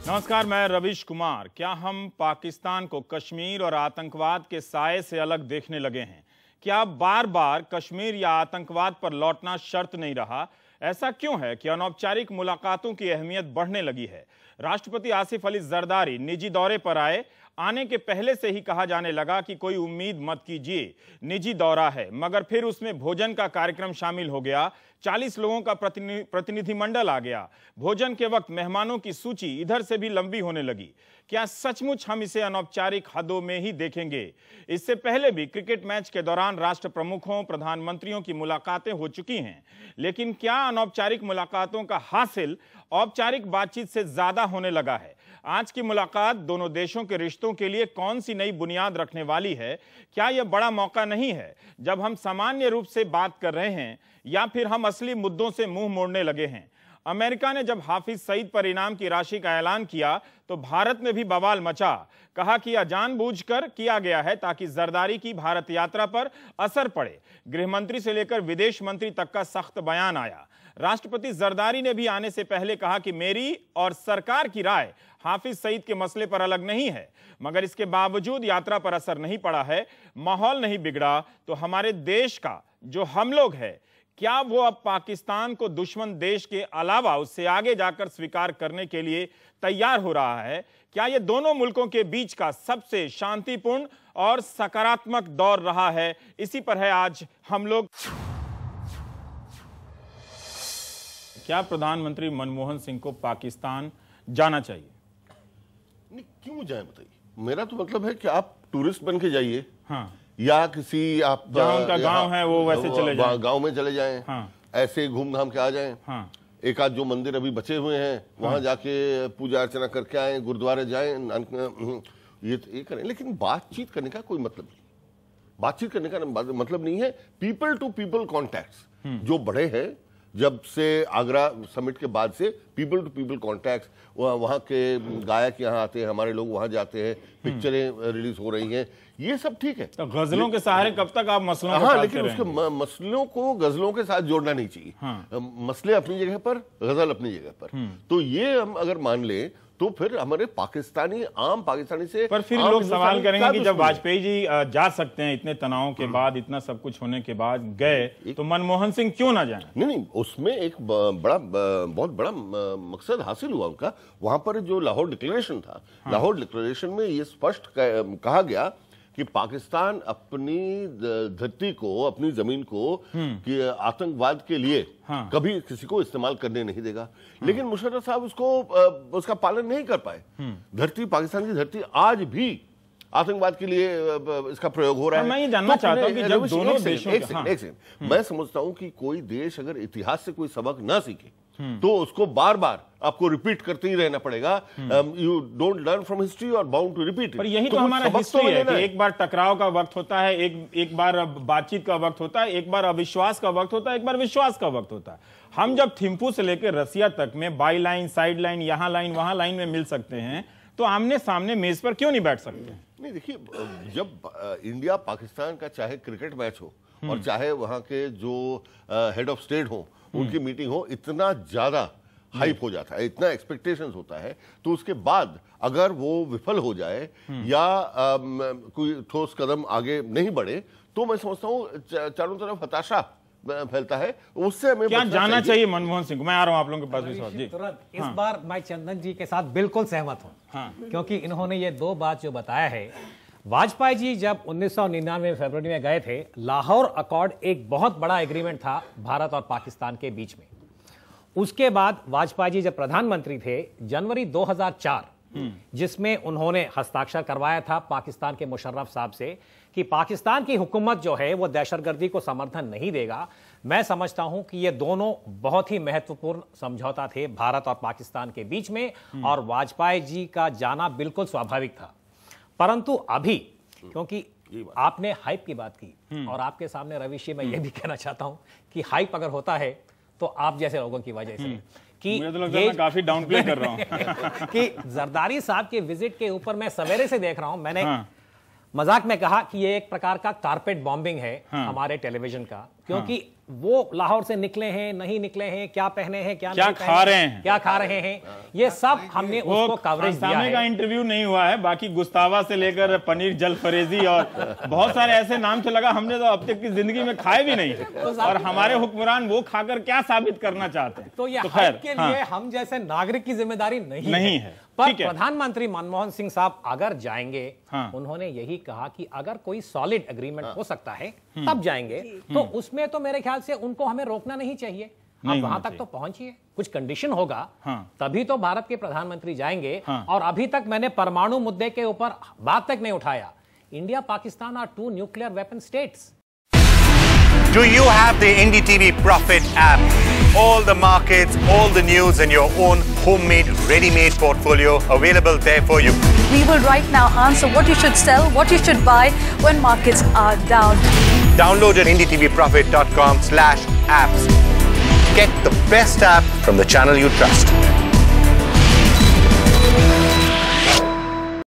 नमस्कार, मैं रविश कुमार। क्या हम पाकिस्तान को कश्मीर और आतंकवाद के साए से अलग देखने लगे हैं? क्या अब बार बार कश्मीर या आतंकवाद पर लौटना शर्त नहीं रहा? ऐसा क्यों है कि अनौपचारिक मुलाकातों की अहमियत बढ़ने लगी है? राष्ट्रपति आसिफ अली जरदारी निजी दौरे पर आने के पहले से ही कहा जाने लगा कि कोई उम्मीद मत कीजिए, निजी दौरा है, मगर फिर उसमें भोजन का कार्यक्रम शामिल हो गया। 40 लोगों का प्रतिनिधिमंडल आ गया। भोजन के वक्त मेहमानों की सूची इधर से भी लंबी होने लगी। क्या सचमुच हम इसे अनौपचारिक हदों में ही देखेंगे? इससे पहले भी क्रिकेट मैच के दौरान राष्ट्र प्रमुखों, प्रधानमंत्रियों की मुलाकातें हो चुकी हैं, लेकिन क्या अनौपचारिक मुलाकातों का हासिल औपचारिक बातचीत से ज्यादा होने लगा है? आज की मुलाकात दोनों देशों के रिश्तों के लिए कौन सी नई बुनियाद रखने वाली है? क्या यह बड़ा मौका नहीं है जब हम सामान्य रूप से बात कर रहे हैं, या फिर हम असली मुद्दों से मुंह मोड़ने लगे हैं? अमेरिका ने जब हाफिज सईद पर इनाम की राशि का ऐलान किया तो भारत में भी बवाल मचा। कहा कि यह जानबूझकर किया गया है ताकि जरदारी की भारत यात्रा पर असर पड़े। गृहमंत्री से लेकर विदेश मंत्री तक का सख्त बयान आया। राष्ट्रपति जरदारी ने भी आने से पहले कहा कि मेरी और सरकार की राय हाफिज सईद के मसले पर अलग नहीं है, मगर इसके बावजूद यात्रा पर असर नहीं पड़ा है, माहौल नहीं बिगड़ा, तो हमारे देश का जो हम लोग हैं, क्या वो अब पाकिस्तान को दुश्मन देश के अलावा उससे आगे जाकर स्वीकार करने के लिए तैयार हो रहा है? क्या ये दोनों मुल्कों के बीच का सबसे शांतिपूर्ण और सकारात्मक दौर रहा है? इसी पर है आज हम लोग। क्या प्रधानमंत्री मनमोहन सिंह को पाकिस्तान जाना चाहिए? नहीं, क्यों जाए बताइए। मेरा तो मतलब है कि आप टूरिस्ट बन के जाइए, हाँ, या किसी आप जहाँ उनका गांव है वो वैसे चले जाएं, गांव में चले जाएं, हाँ, ऐसे घूम घाम के आ जाएं, हाँ, एक आध जो मंदिर अभी बचे हुए हैं वहां जाके पूजा अर्चना करके आए, गुरुद्वारे जाएं, ये करें। लेकिन बातचीत करने का कोई मतलब नहीं। बातचीत करने का मतलब नहीं है पीपल टू पीपल कॉन्टैक्ट्स जो बढ़े हैं जब से आगरा समिट के बाद से। पीपल टू पीपल कॉन्टैक्ट्स, वहाँ के गायक यहाँ आते हैं, हमारे लोग वहाँ जाते हैं, पिक्चरें रिलीज हो रही हैं, ये सब ठीक है। तो गजलों के सहारे कब तक आप मसलों को हाँ, लेकिन उसके मसलों को गजलों के साथ जोड़ना नहीं चाहिए। हाँ। मसले अपनी जगह पर, गजल अपनी जगह पर। तो ये हम अगर मान लें तो फिर हमारे आम पाकिस्तानी से पर फिर लोग सवाल करेंगे कि जब वाजपेयी जी जा सकते हैं इतने तनावों के बाद, इतना सब कुछ होने के बाद गए, तो मनमोहन सिंह क्यों ना जाएं? नहीं, उसमें एक बहुत बड़ा मकसद हासिल हुआ उनका। वहां पर जो लाहौर डिक्लेरेशन था, लाहौर डिक्लेरेशन में ये स्पष्ट कहा गया कि पाकिस्तान अपनी धरती को, अपनी जमीन को कि आतंकवाद के लिए कभी किसी को इस्तेमाल करने नहीं देगा। लेकिन मुशर्रफ साहब उसका पालन नहीं कर पाए। पाकिस्तान की धरती आज भी आतंकवाद के लिए इसका प्रयोग हो रहा है। मैं ये जानना चाहता हूं कि जब दोनों देशों एक सेकंड, मैं समझता हूं कि कोई देश अगर इतिहास से कोई सबक ना सीखे तो उसको बार बार आपको रिपीट करते ही रहना पड़ेगा। You don't learn from history और बाउंड टू रिपीट। पर यही तो हमारा हिस्ट्री है कि एक बार टकराव का वक्त होता है, एक बार बातचीत का वक्त होता है, एक बार अविश्वास का वक्त होता है, एक बार विश्वास का वक्त होता है। हम जब थिम्पू से लेकर रसिया तक में बाई लाइन, साइड लाइन, यहाँ लाइन, वहां लाइन में मिल सकते हैं, तो आमने सामने मेज पर क्यों नहीं बैठ सकते? नहीं, देखिए, जब इंडिया पाकिस्तान का चाहे क्रिकेट मैच हो और चाहे वहां के जो हेड ऑफ स्टेट हो उनकी मीटिंग हो, इतना ज्यादा हाइप हो जाता है, इतना एक्सपेक्टेशंस होता है, तो उसके बाद अगर वो विफल हो जाए या कोई ठोस कदम आगे नहीं बढ़े तो मैं समझता हूँ चारों तरफ हताशा फैलता है। उससे हमें क्या जाना चाहिए मनमोहन सिंह को? मैं आ रहा हूं आप लोगों के पास विश्वास जी। तुरंत इस बार मैं चंदन जी के साथ बिल्कुल सहमत हूं, क्योंकि इन्होंने ये दो बात जो बताया है। वाजपेयी जी जब 1999 फरवरी में गए थे, लाहौर अकॉर्ड एक बहुत बड़ा एग्रीमेंट था भारत और पाकिस्तान के बीच में। उसके बाद वाजपेयी जी जब प्रधानमंत्री थे जनवरी 2004, जिसमें उन्होंने हस्ताक्षर करवाया था पाकिस्तान के मुशर्रफ साहब से कि पाकिस्तान की हुकूमत जो है वो दहशतगर्दी को समर्थन नहीं देगा। मैं समझता हूं कि ये दोनों बहुत ही महत्वपूर्ण समझौता थे भारत और पाकिस्तान के बीच में, और वाजपेयी जी का जाना बिल्कुल स्वाभाविक था। परंतु अभी, क्योंकि आपने हाइप की बात की, और आपके सामने रविश, मैं ये भी कहना चाहता हूं कि हाइप अगर होता है तो आप जैसे लोगों की वजह से, कि मुझे तो लगता है मैं काफी डाउन प्ले कर रहा हूं कि जरदारी साहब के विजिट के ऊपर मैं सवेरे से देख रहा हूं। मैंने मजाक में कहा कि ये एक प्रकार का कारपेट बॉम्बिंग है हमारे टेलीविजन का, क्योंकि वो लाहौर से निकले हैं नहीं निकले हैं, क्या पहने हैं, क्या क्या खा रहे हैं, क्या खा रहे हैं, ये सब हमने उसको कवरेज दिया है। का इंटरव्यू नहीं हुआ है, बाकी गुस्तावा से लेकर पनीर जलफरेजी और बहुत सारे ऐसे नाम से लगा हमने तो अब तक की जिंदगी में खाए भी नहीं और हमारे हुक्मरान वो खाकर क्या साबित करना चाहते हैं। तो ये खैर के लिए हम जैसे नागरिक की जिम्मेदारी नहीं है। पर प्रधानमंत्री मनमोहन सिंह साहब अगर जाएंगे, उन्होंने यही कहा कि अगर कोई सॉलिड एग्रीमेंट हो सकता है तब जाएंगे, तो उसमें तो मेरे ख्याल से उनको हमें रोकना नहीं चाहिए। आप वहां तक तो पहुंचिए, कुछ कंडीशन होगा तभी तो भारत के प्रधानमंत्री जाएंगे। और अभी तक मैंने परमाणु मुद्दे के ऊपर बात तक नहीं उठाया। India Pakistan are 2 nuclear weapon states. Do you have the NDTV Profit app? All the markets, all the news and your own homemade, ready-made portfolio available there for you. We will right now answer what you should sell, what you should buy when markets are down. Download at ndtvprofit.com/apps. Get the best app from the channel you trust.